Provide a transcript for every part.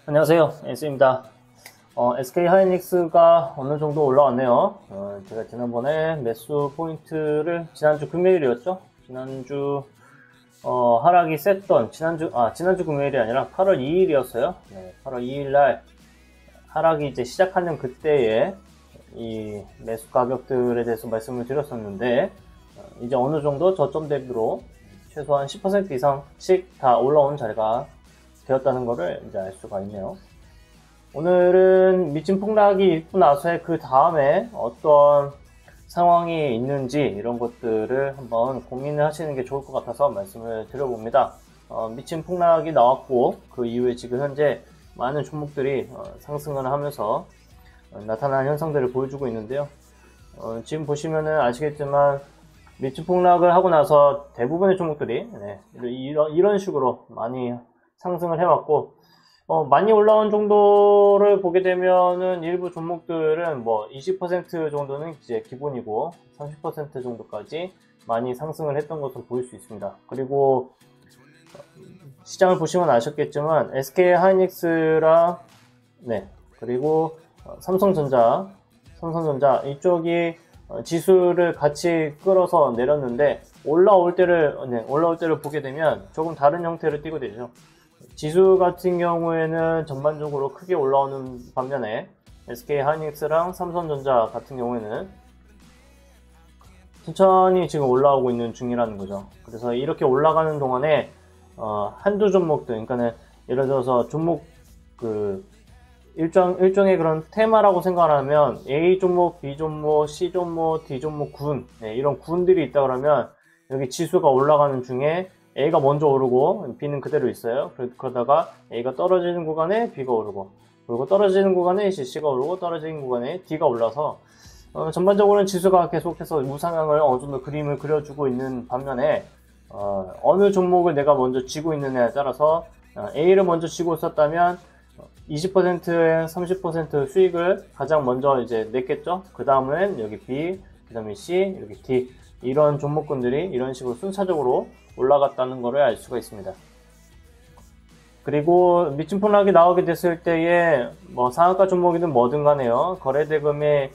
안녕하세요, S입니다. SK 하이닉스가 어느 정도 올라왔네요. 제가 지난번에 매수 포인트를 지난주 금요일이었죠? 지난주 하락이 셌던 지난주 금요일이 아니라 8월 2일이었어요. 네, 8월 2일 날 하락이 이제 시작하는 그때에 이 매수 가격들에 대해서 말씀을 드렸었는데 이제 어느 정도 저점 대비로 최소한 10% 이상씩 다 올라온 자리가 되었다는 것을 이제 알 수가 있네요. 오늘은 미친 폭락이 있고 나서의 그 다음에 어떤 상황이 있는지 이런 것들을 한번 고민을 하시는 게 좋을 것 같아서 말씀을 드려봅니다. 미친 폭락이 나왔고 그 이후에 지금 현재 많은 종목들이 상승을 하면서 나타난 현상들을 보여주고 있는데요. 지금 보시면은 아시겠지만 미친 폭락을 하고 나서 대부분의 종목들이 이런 식으로 많이 상승을 해왔고 많이 올라온 정도를 보게 되면은 일부 종목들은 뭐 20% 정도는 이제 기본이고 30% 정도까지 많이 상승을 했던 것으로 보일 수 있습니다. 그리고 시장을 보시면 아셨겠지만 SK 하이닉스랑 그리고 삼성전자 이쪽이 지수를 같이 끌어서 내렸는데 올라올 때를 보게 되면 조금 다른 형태를 띠게 되죠. 지수 같은 경우에는 전반적으로 크게 올라오는 반면에 SK 하이닉스랑 삼성전자 같은 경우에는 천천히 지금 올라오고 있는 중이라는 거죠. 그래서 이렇게 올라가는 동안에 한두 종목들, 그러니까는 예를 들어서 종목 일종의 그런 테마라고 생각하면 A 종목, B 종목, C 종목, D 종목 군 이런 군들이 있다 그러면 여기 지수가 올라가는 중에 A가 먼저 오르고 B는 그대로 있어요. 그러다가 A가 떨어지는 구간에 B가 오르고 그리고 떨어지는 구간에 C가 오르고 떨어지는 구간에 D가 올라서 전반적으로는 지수가 계속해서 우상향을 어느 정도 그림을 그려주고 있는 반면에 어느 종목을 내가 먼저 쥐고 있느냐에 따라서 A를 먼저 쥐고 있었다면 20%에 30% 수익을 가장 먼저 이제 냈겠죠. 그 다음엔 여기 B, 그 다음에 C, 이렇게 D 이런 종목군들이 이런 식으로 순차적으로 올라갔다는 것을 알 수가 있습니다. 그리고 미친 폭락이 나오게 됐을 때에 뭐 상한가 종목이든 뭐든 간에요. 거래대금에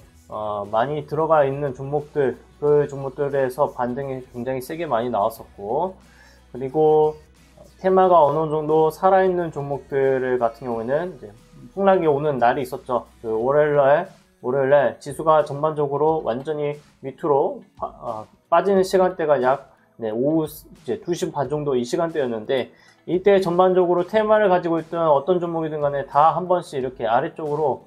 많이 들어가 있는 종목들, 그 종목들에서 반등이 굉장히 세게 많이 나왔었고, 그리고 테마가 어느 정도 살아있는 종목들 같은 경우에는 이제 폭락이 오는 날이 있었죠. 그 월요일날 지수가 전반적으로 완전히 밑으로 빠지는 시간대가 약 오후 이제 2시 반 정도 이 시간대였는데 이때 전반적으로 테마를 가지고 있던 어떤 종목이든 간에 다 한 번씩 이렇게 아래쪽으로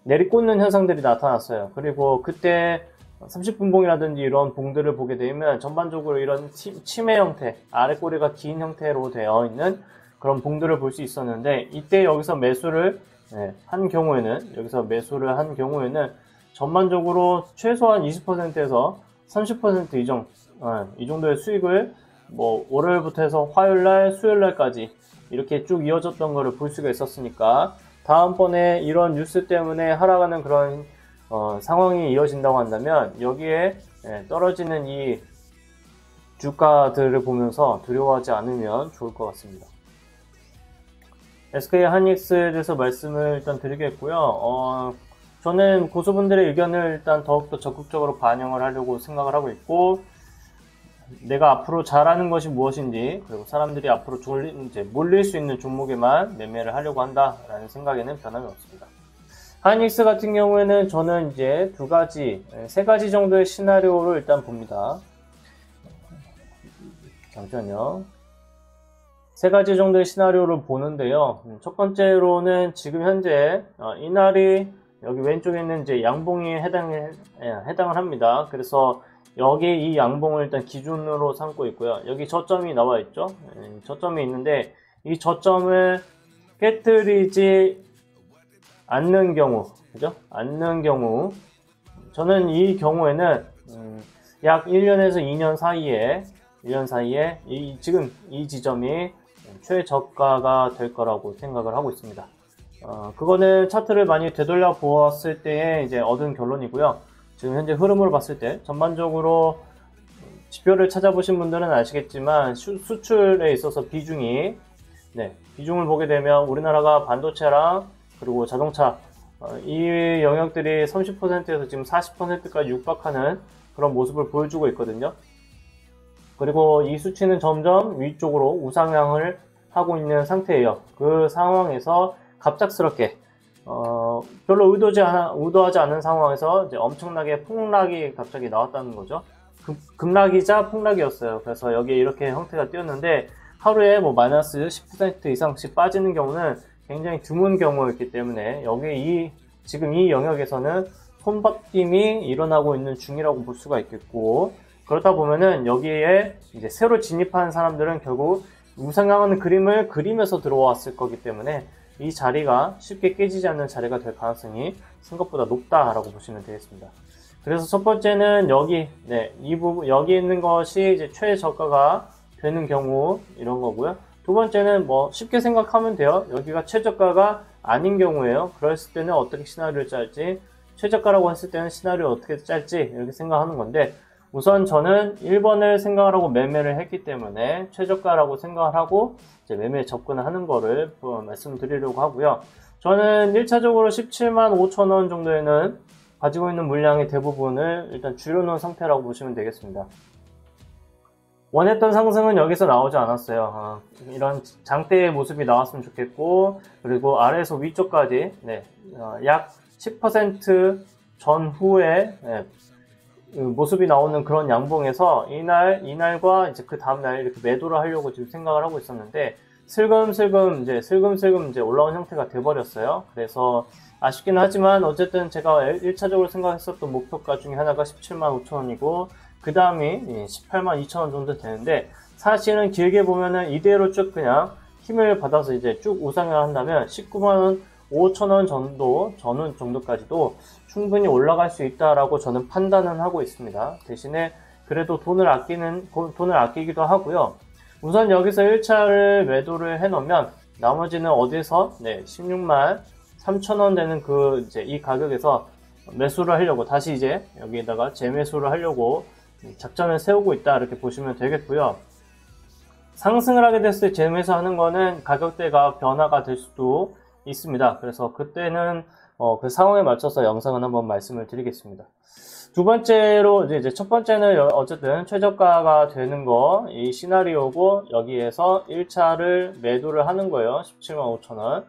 내리꽂는 현상들이 나타났어요. 그리고 그때 30분 봉이라든지 이런 봉들을 보게 되면 전반적으로 이런 치매 형태, 아래 꼬리가 긴 형태로 되어 있는 그런 봉들을 볼 수 있었는데 이때 여기서 매수를 한 경우에는 전반적으로 최소한 20%에서 30% 이 정도의 수익을 뭐 월요일부터 해서 화요일날, 수요일날까지 이렇게 쭉 이어졌던 것을 볼 수가 있었으니까 다음번에 이런 뉴스 때문에 하락하는 그런 상황이 이어진다고 한다면 여기에 떨어지는 이 주가들을 보면서 두려워하지 않으면 좋을 것 같습니다. SK 하이닉스에 대해서 말씀을 일단 드리겠고요. 저는 고수분들의 의견을 일단 더욱더 적극적으로 반영을 하려고 생각을 하고 있고 내가 앞으로 잘하는 것이 무엇인지 그리고 사람들이 앞으로 몰릴 수 있는 종목에만 매매를 하려고 한다라는 생각에는 변함이 없습니다. 하이닉스 같은 경우에는 저는 이제 세 가지 정도의 시나리오를 일단 봅니다. 잠시만요. 세 가지 정도의 시나리오를 보는데요. 첫 번째로는 지금 현재 이날이 여기 왼쪽에 있는 이제 양봉에 해당을 합니다. 그래서 여기 이 양봉을 일단 기준으로 삼고 있고요. 여기 저점이 나와 있죠. 저점이 있는데 이 저점을 깨뜨리지 않는 경우, 저는 이 경우에는 약 1년에서 2년 사이에 지금 이 지점이 최저가가 될 거라고 생각을 하고 있습니다. 그거는 차트를 많이 되돌려 보았을 때에 이제 얻은 결론이고요. 지금 현재 흐름으로 봤을 때 전반적으로 지표를 찾아보신 분들은 아시겠지만 수출에 있어서 비중이 네, 비중을 보게 되면 우리나라가 반도체랑 그리고 자동차 이 영역들이 30%에서 지금 40%까지 육박하는 그런 모습을 보여주고 있거든요. 그리고 이 수치는 점점 위쪽으로 우상향을 하고 있는 상태예요. 그 상황에서 갑작스럽게 별로 의도하지 않은 상황에서 이제 엄청나게 폭락이 갑자기 나왔다는 거죠. 급락이자 폭락이었어요. 그래서 여기에 이렇게 형태가 띄었는데 하루에 뭐 마이너스 10% 이상씩 빠지는 경우는 굉장히 드문 경우였기 때문에 여기 지금 이 영역에서는 손바뀜이 일어나고 있는 중이라고 볼 수가 있겠고, 그렇다 보면은 여기에 이제 새로 진입한 사람들은 결국 우상향하는 그림을 그리면서 들어왔을 거기 때문에 이 자리가 쉽게 깨지지 않는 자리가 될 가능성이 생각보다 높다라고 보시면 되겠습니다. 그래서 첫 번째는 여기, 이 부분, 여기 있는 것이 이제 최저가가 되는 경우, 이런 거고요. 두 번째는 뭐 쉽게 생각하면 돼요. 여기가 최저가가 아닌 경우에요. 그랬을 때는 어떻게 시나리오를 짤지, 최저가라고 했을 때는 시나리오 어떻게 짤지, 이렇게 생각하는 건데, 우선 저는 1번을 생각을 하고 매매를 했기 때문에 최저가라고 생각을 하고 이제 매매에 접근을 하는 거를 말씀드리려고 하고요. 저는 1차적으로 17만 5천 원 정도에는 가지고 있는 물량의 대부분을 일단 줄여놓은 상태라고 보시면 되겠습니다. 원했던 상승은 여기서 나오지 않았어요. 이런 장대의 모습이 나왔으면 좋겠고, 그리고 아래에서 위쪽까지 약 10% 전후에 모습이 나오는 그런 양봉에서 이날과 이제 그 다음날 이렇게 매도를 하려고 지금 생각을 하고 있었는데 슬금슬금 이제 올라온 형태가 돼버렸어요. 그래서 아쉽긴 하지만 어쨌든 제가 1차적으로 생각했었던 목표가 중에 하나가 17만 5천 원이고 그 다음이 18만 2천 원 정도 되는데, 사실은 길게 보면은 이대로 쭉 그냥 힘을 받아서 이제 쭉 우상향 한다면 19만 5천 원 전후 정도까지도 충분히 올라갈 수 있다라고 저는 판단은 하고 있습니다. 대신에 그래도 돈을 아끼기도 하고요. 우선 여기서 1차를 매도를 해놓으면 나머지는 어디서 16만 3천 원 되는 이 가격에서 매수를 하려고 다시 이제 여기에다가 재매수를 하려고 작전을 세우고 있다, 이렇게 보시면 되겠고요. 상승을 하게 됐을 때 재매수하는 거는 가격대가 변화가 될 수도 있습니다. 그래서 그때는 그 상황에 맞춰서 영상을 한번 말씀을 드리겠습니다. 두 번째로 이제 첫 번째는 어쨌든 최저가가 되는 거, 이 시나리오고 여기에서 1차를 매도를 하는 거예요. 17만 5천 원.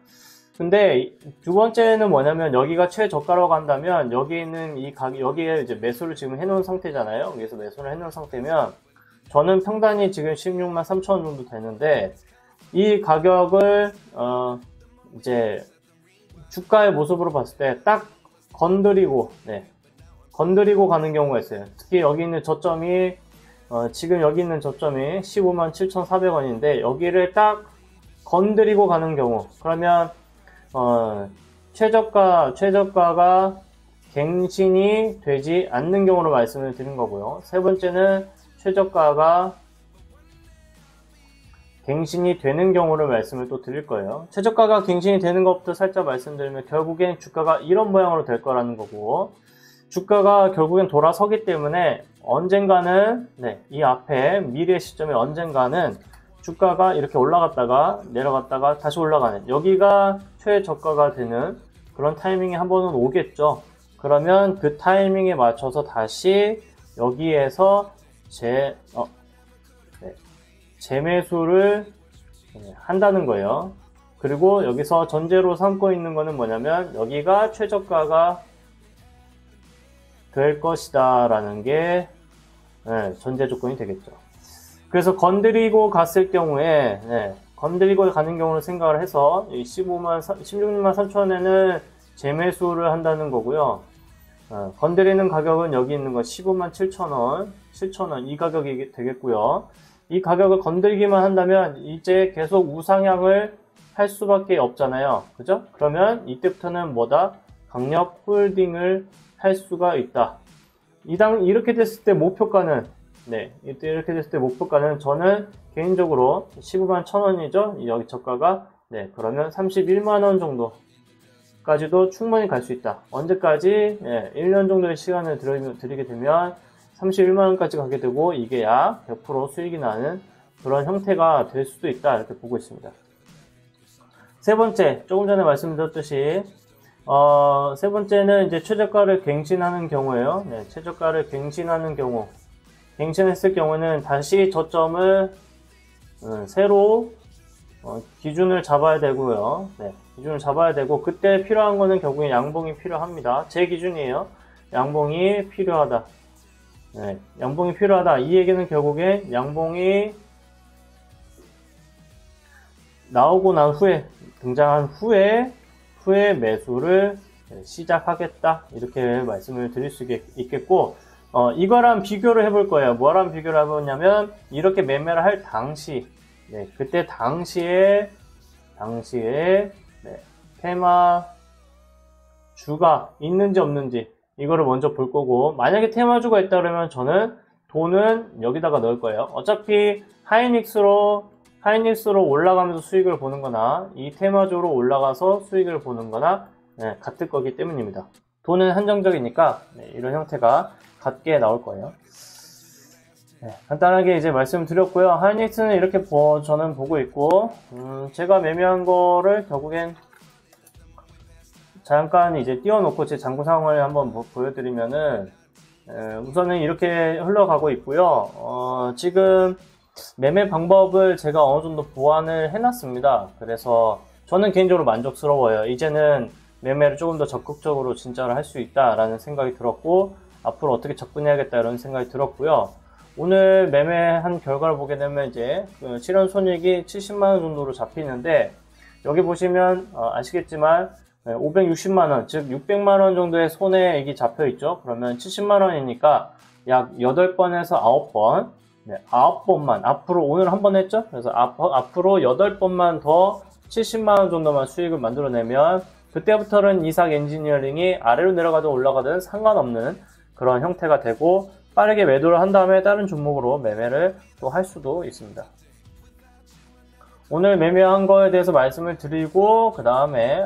근데 두 번째는 뭐냐면 여기가 최저가라고 한다면 여기 있는 여기에 이제 매수를 지금 해놓은 상태잖아요. 여기서 매수를 해놓은 상태면 저는 평단이 지금 16만 3천 원 정도 되는데 이 가격을 이제 주가의 모습으로 봤을 때 딱 건드리고 가는 경우가 있어요. 특히 여기 있는 저점이 지금 여기 있는 저점이 15만 7,400원인데 여기를 딱 건드리고 가는 경우, 그러면 최저가가 갱신이 되지 않는 경우로 말씀을 드린 거고요. 세 번째는 최저가가 갱신이 되는 경우를 말씀을 또 드릴 거예요. 최저가가 갱신이 되는 것부터 살짝 말씀드리면 결국엔 주가가 이런 모양으로 될 거라는 거고, 주가가 결국엔 돌아서기 때문에 언젠가는 이 앞에 미래 시점에 언젠가는 주가가 이렇게 올라갔다가 내려갔다가 다시 올라가는, 여기가 최저가가 되는 그런 타이밍이 한 번은 오겠죠. 그러면 그 타이밍에 맞춰서 다시 여기에서 재매수를 한다는 거예요. 그리고 여기서 전제로 삼고 있는 거는 뭐냐면 여기가 최저가가 될 것이다 라는 게 전제 조건이 되겠죠. 그래서 건드리고 갔을 경우에 건드리고 가는 경우를 생각을 해서 16만 3천원에는 재매수를 한다는 거고요. 건드리는 가격은 여기 있는 거 15만 7천원 이 가격이 되겠고요. 이 가격을 건드리기만 한다면 이제 계속 우상향을 할 수밖에 없잖아요. 그죠? 그러면 이때부터는 강력 홀딩을 할 수가 있다. 이렇게 됐을 때 목표가는 이렇게 됐을 때 목표가는 저는 개인적으로 15만 1,000원이죠. 여기 저가가 그러면 31만원 정도까지도 충분히 갈 수 있다. 언제까지? 1년 정도의 시간을 드리게 되면 31만원까지 가게 되고 이게 약 100% 수익이 나는 그런 형태가 될 수도 있다, 이렇게 보고 있습니다. 세 번째, 조금 전에 말씀드렸듯이 세 번째는 이제 최저가를 갱신하는 경우예요. 네, 최저가를 갱신하는 경우, 갱신했을 경우는 다시 저점을 새로 기준을 잡아야 되고요. 네, 기준을 잡아야 되고, 그때 필요한 거는 결국에 양봉이 필요합니다. 제 기준이에요. 양봉이 필요하다. 네, 양봉이 필요하다. 이 얘기는 결국에 양봉이 나오고 난 후에, 등장한 후에 매수를 시작하겠다. 이렇게 말씀을 드릴 수 있겠고, 이거랑 비교를 해볼 거예요. 뭐랑 비교를 해보냐면, 이렇게 매매를 할 당시, 네, 그때 당시에 네, 테마주가 있는지 없는지, 이거를 먼저 볼 거고, 만약에 테마주가 있다 그러면 저는 돈은 여기다가 넣을 거예요. 어차피 하이닉스로 올라가면서 수익을 보는 거나, 이 테마주로 올라가서 수익을 보는 거나, 네, 같을 거기 때문입니다. 돈은 한정적이니까, 네, 이런 형태가 같게 나올 거예요. 네, 간단하게 이제 말씀드렸고요. 하이닉스는 이렇게 저는 보고 있고, 제가 매매한 거를 결국엔 잠깐 이제 띄워놓고 제 장구 상황을 한번 보여드리면은, 우선은 이렇게 흘러가고 있고요. 지금 매매 방법을 제가 어느 정도 보완을 해놨습니다. 그래서 저는 개인적으로 만족스러워요. 이제는 매매를 조금 더 적극적으로 진짜로 할 수 있다라는 생각이 들었고, 앞으로 어떻게 접근해야겠다 이런 생각이 들었고요. 오늘 매매한 결과를 보게 되면 이제 실현 손익이 70만원 정도로 잡히는데, 여기 보시면 아시겠지만 560만원, 즉 600만원 정도의 손해액이 잡혀 있죠. 그러면 70만원이니까 약 8번에서 9번, 네, 9번만, 앞으로 오늘 한 번 했죠? 그래서 앞으로 8번만 더 70만원 정도만 수익을 만들어내면, 그때부터는 이삭 엔지니어링이 아래로 내려가든 올라가든 상관없는 그런 형태가 되고, 빠르게 매도를 한 다음에 다른 종목으로 매매를 또 할 수도 있습니다. 오늘 매매한 거에 대해서 말씀을 드리고, 그 다음에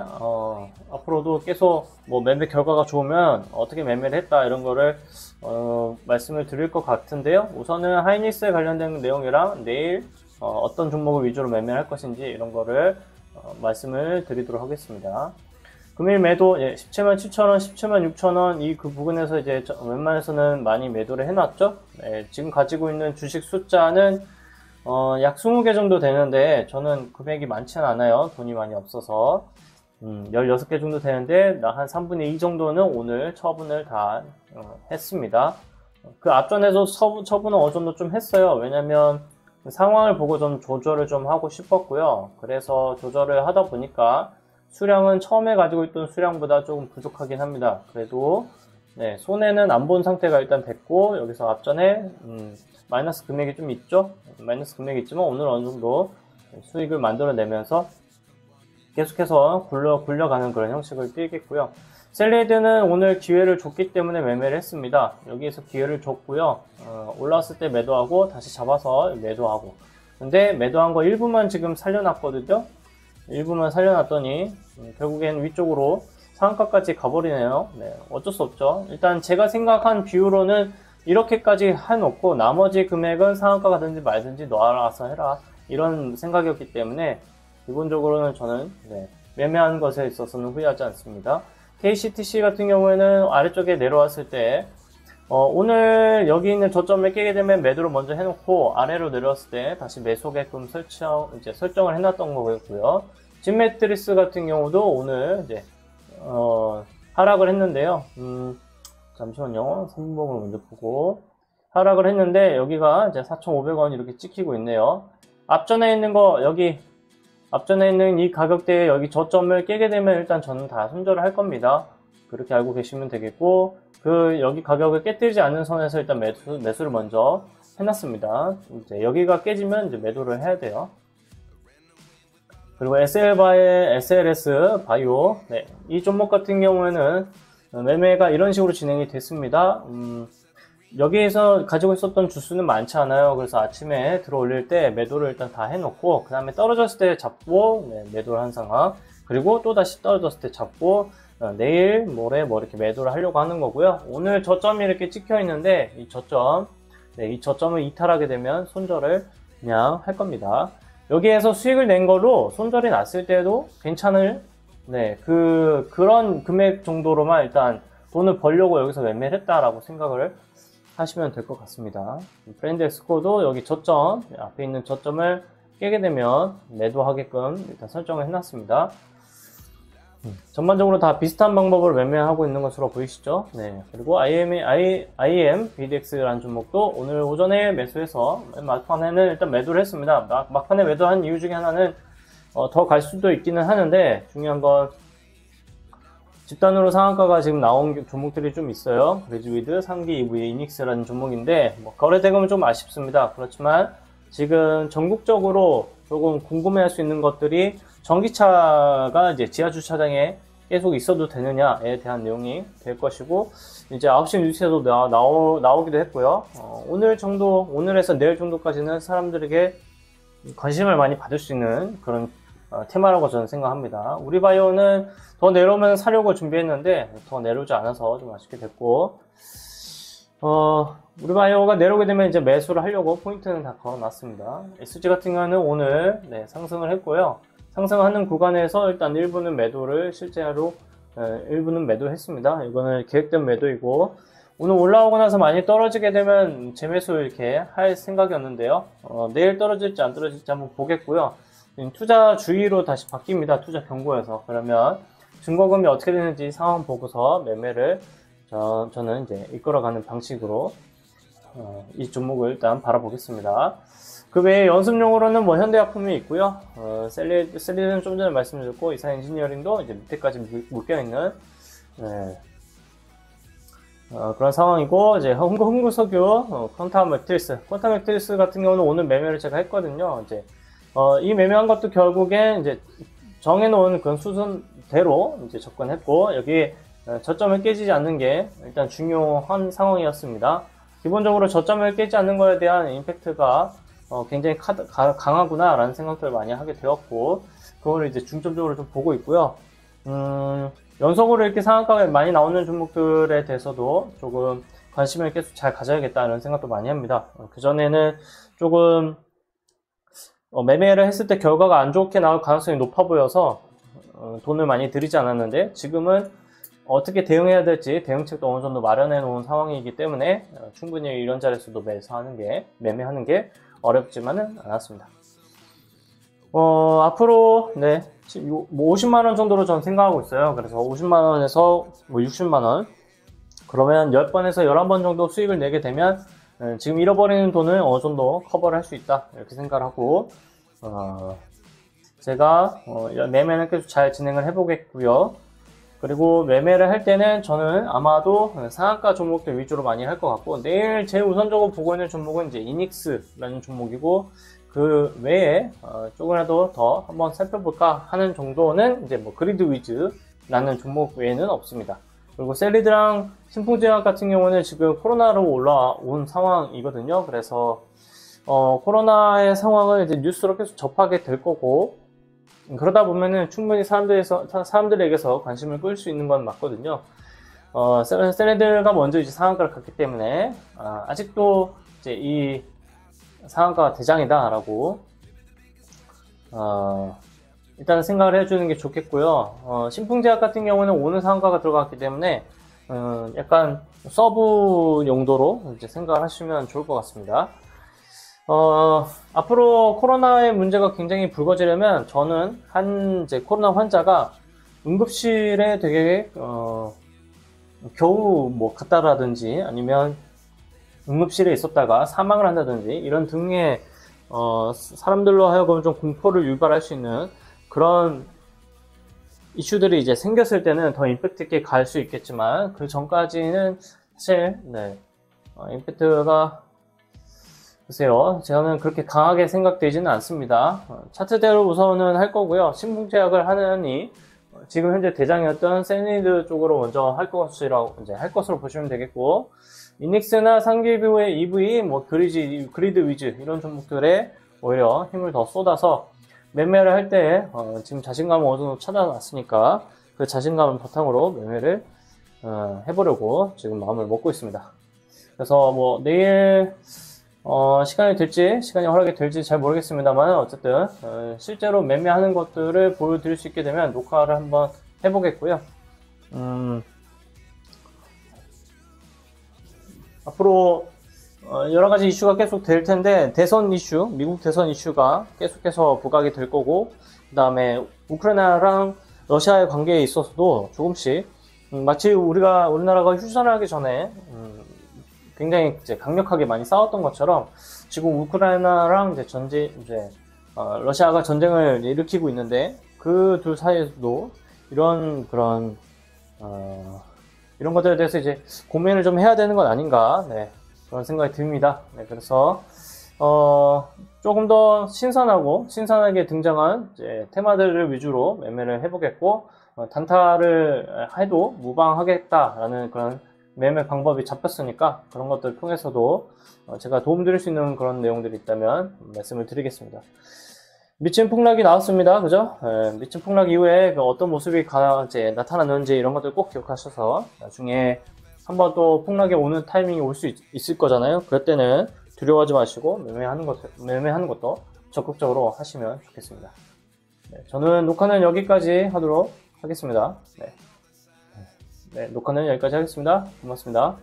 앞으로도 계속 뭐 매매 결과가 좋으면 어떻게 매매를 했다 이런 거를 말씀을 드릴 것 같은데요. 우선은 하이닉스에 관련된 내용이랑 내일 어떤 종목을 위주로 매매를 할 것인지 이런 거를 말씀을 드리도록 하겠습니다. 금일 매도 17만 7천원, 17만 6천원 이 그 부근에서 이제 웬만해서는 많이 매도를 해놨죠. 네, 지금 가지고 있는 주식 숫자는 약 20개 정도 되는데, 저는 금액이 많지는 않아요. 돈이 많이 없어서 16개 정도 되는데, 한 3분의 2 정도는 오늘 처분을 다 했습니다. 그 앞전에도 처분은 어느 정도 좀 했어요. 왜냐면 상황을 보고 좀 조절을 좀 하고 싶었고요. 그래서 조절을 하다 보니까 수량은 처음에 가지고 있던 수량보다 조금 부족하긴 합니다. 그래도 네, 손해는 안 본 상태가 일단 됐고, 여기서 앞전에 마이너스 금액이 좀 있죠. 마이너스 금액이 있지만 오늘 어느 정도 수익을 만들어내면서 계속해서 굴려가는 그런 형식을 띄겠고요. 셀레이드는 오늘 기회를 줬기 때문에 매매를 했습니다. 여기에서 기회를 줬고요. 올라왔을 때 매도하고 다시 잡아서 매도하고. 근데 매도한 거 일부만 지금 살려놨거든요. 일부만 살려놨더니 결국엔 위쪽으로 상한가까지 가버리네요. 네, 어쩔 수 없죠. 일단 제가 생각한 비유로는 이렇게까지 해놓고 나머지 금액은 상한가 가든지 말든지 너 알아서 해라, 이런 생각이었기 때문에 기본적으로는 저는 매매한 것에 있어서는 후회하지 않습니다. KCTC 같은 경우에는 아래쪽에 내려왔을 때 오늘 여기 있는 저점을 깨게 되면 매도를 먼저 해놓고 아래로 내려왔을 때 다시 매수하게끔 설정을 해놨던 거고요. 진매트리스 같은 경우도 오늘 이제 하락을 했는데요. 잠시만요. 3분봉을 먼저 보고 하락을 했는데 여기가 이제 4,500원 이렇게 찍히고 있네요. 앞전에 있는 거, 여기 앞전에 있는 이 가격대에 여기 저점을 깨게 되면 일단 저는 다 손절을 할 겁니다. 그렇게 알고 계시면 되겠고, 여기 가격을 깨뜨리지 않는 선에서 일단 매수를 먼저 해놨습니다. 이제 여기가 깨지면 이제 매도를 해야 돼요. 그리고 SLS 바이오, 네, 이 종목 같은 경우에는 매매가 이런 식으로 진행이 됐습니다. 여기에서 가지고 있었던 주수는 많지 않아요. 그래서 아침에 들어 올릴 때 매도를 일단 다 해놓고, 그 다음에 떨어졌을 때 잡고 매도를 한 상황, 그리고 또 다시 떨어졌을 때 잡고 내일 모레 이렇게 매도를 하려고 하는 거고요. 오늘 저점이 이렇게 찍혀 있는데 이 저점을 이탈하게 되면 손절을 그냥 할 겁니다. 여기에서 수익을 낸 걸로 손절이 났을 때도 괜찮을, 네, 그런 금액 정도로만 일단 돈을 벌려고 여기서 매매를 했다라고 생각을 하시면 될 것 같습니다. 브랜드 엑스코도 여기 저점, 앞에 있는 저점을 깨게 되면 매도하게끔 일단 설정을 해놨습니다. 전반적으로 다 비슷한 방법으로 매매하고 있는 것으로 보이시죠? 네. 그리고 IM BDX라는 종목도 오늘 오전에 매수해서 막판에는 일단 매도를 했습니다. 막판에 매도한 이유 중에 하나는 더 갈 수도 있기는 하는데, 중요한 건 집단으로 상한가가 지금 나온 종목들이 좀 있어요. 그래즈위드, 상기 EV, 이닉스라는 종목인데 거래대금은 좀 아쉽습니다. 그렇지만 지금 전국적으로 조금 궁금해할 수 있는 것들이 전기차가 이제 지하주차장에 계속 있어도 되느냐에 대한 내용이 될 것이고, 이제 9시 뉴스에도 나오기도 했고요. 오늘에서 내일 정도까지는 사람들에게 관심을 많이 받을 수 있는 그런 테마라고 저는 생각합니다. 우리바이오는 더 내려오면 사려고 준비했는데 더 내려오지 않아서 좀 아쉽게 됐고, 우리바이오가 내려오게 되면 이제 매수를 하려고 포인트는 다 걸어놨습니다. SG 같은 경우는 오늘 상승을 했고요. 상승하는 구간에서 일단 일부는 매도를 실제로 일부는 매도했습니다. 이거는 계획된 매도이고, 오늘 올라오고 나서 많이 떨어지게 되면 재매수 이렇게 할 생각이었는데요. 내일 떨어질지 안 떨어질지 한번 보겠고요. 투자 주의로 다시 바뀝니다. 투자 경고에서. 그러면 증거금이 어떻게 되는지 상황 보고서 매매를 저는 이제 이끌어가는 방식으로 이 종목을 일단 바라보겠습니다. 그 외에 연습용으로는 뭐 현대약품이 있고요. 셀리드는 좀 전에 말씀드렸고, 이사 엔지니어링도 이제 밑에까지 묶여있는 그런 상황이고, 이제 흥구석유, 퀀텀 맥트리스 같은 경우는 오늘 매매를 제가 했거든요. 이제 이 매매한 것도 결국에 이제 정해놓은 그런 수순대로 이제 접근했고, 여기 저점을 깨지지 않는 게 일단 중요한 상황이었습니다. 기본적으로 저점을 깨지 않는 거에 대한 임팩트가 굉장히 강하구나 라는 생각들을 많이 하게 되었고, 그거를 이제 중점적으로 좀 보고 있고요. 연속으로 이렇게 상한가가 많이 나오는 종목들에 대해서도 조금 관심을 계속 잘 가져야겠다는 생각도 많이 합니다. 그전에는 조금 매매를 했을 때 결과가 안 좋게 나올 가능성이 높아 보여서 돈을 많이 들이지 않았는데, 지금은 어떻게 대응해야 될지 대응책도 어느 정도 마련해 놓은 상황이기 때문에 충분히 이런 자리에서도 매매하는 게 어렵지만은 않았습니다. 앞으로 뭐 50만원 정도로 전 생각하고 있어요. 그래서 50만원에서 뭐 60만원, 그러면 10번에서 11번 정도 수익을 내게 되면 지금 잃어버리는 돈을 어느 정도 커버를 할 수 있다, 이렇게 생각을 하고, 제가 매매는 계속 잘 진행을 해보겠고요. 그리고 매매를 할 때는 저는 아마도 상한가 종목들 위주로 많이 할 것 같고, 내일 제일 우선적으로 보고 있는 종목은 이제 이닉스라는 종목이고, 그 외에 조금이라도 더 한번 살펴볼까 하는 정도는 이제 뭐 그리드 위즈라는 종목 외에는 없습니다. 그리고 셀리드랑 신풍제약 같은 경우는 지금 코로나로 올라온 상황이거든요. 그래서 코로나의 상황을 이제 뉴스로 계속 접하게 될 거고, 그러다 보면은 충분히 사람들에게서 관심을 끌 수 있는 건 맞거든요. 셀리드가 먼저 이제 상한가를 갔기 때문에 아직도 이제 이 상한가 대장이다라고 일단 생각을 해주는 게 좋겠고요. 신풍제약 같은 경우는 오늘 상한가가 들어갔기 때문에 약간 서브 용도로 이제 생각을 하시면 좋을 것 같습니다. 앞으로 코로나의 문제가 굉장히 불거지려면 저는 이제 코로나 환자가 응급실에 되게 겨우 뭐 갔다라든지 아니면 응급실에 있었다가 사망을 한다든지 이런 등의 사람들로 하여금 좀 공포를 유발할 수 있는 그런 이슈들이 이제 생겼을 때는 더 임팩트 있게 갈 수 있겠지만, 그 전까지는 사실 임팩트가 글쎄요, 저는 그렇게 강하게 생각되지는 않습니다. 차트대로 우선은 할 거고요. 신풍제약을 하느니 지금 현재 대장이었던 셀리드 쪽으로 먼저 할 것으로 보시면 되겠고, 이닉스나 상기뷰의 EV, 뭐 그리드 위즈 이런 종목들에 오히려 힘을 더 쏟아서 매매를 할 때 지금 자신감을 어느 정도 찾아놨으니까 그 자신감을 바탕으로 매매를 해보려고 지금 마음을 먹고 있습니다. 그래서 뭐 내일 시간이 허락이 될지 잘 모르겠습니다만, 어쨌든, 실제로 매매하는 것들을 보여드릴 수 있게 되면 녹화를 한번 해보겠고요. 앞으로, 여러 가지 이슈가 계속 될 텐데, 미국 대선 이슈가 계속해서 부각이 될 거고, 그 다음에 우크라이나랑 러시아의 관계에 있어서도 조금씩, 마치 우리나라가 휴전을 하기 전에, 굉장히 이제 강력하게 많이 싸웠던 것처럼 지금 우크라이나랑 러시아가 전쟁을 일으키고 있는데 그 둘 사이에서도 이런 것들에 대해서 이제 고민을 좀 해야 되는 건 아닌가, 네, 그런 생각이 듭니다. 네, 그래서 조금 더 신선하게 등장한 이제 테마들을 위주로 매매를 해보겠고, 단타를 해도 무방하겠다라는 그런 매매 방법이 잡혔으니까 그런 것들을 통해서도 제가 도움드릴 수 있는 그런 내용들이 있다면 말씀을 드리겠습니다. 미친 폭락이 나왔습니다. 그죠? 미친 폭락 이후에 어떤 모습이 이제 나타났는지 이런 것들 꼭 기억하셔서 나중에 한번 또 폭락이 오는 타이밍이 올 수 있을 거잖아요. 그럴 때는 두려워하지 마시고 매매하는 것도 적극적으로 하시면 좋겠습니다. 네, 저는 녹화는 여기까지 하도록 하겠습니다. 네, 녹화는 여기까지 하겠습니다. 고맙습니다.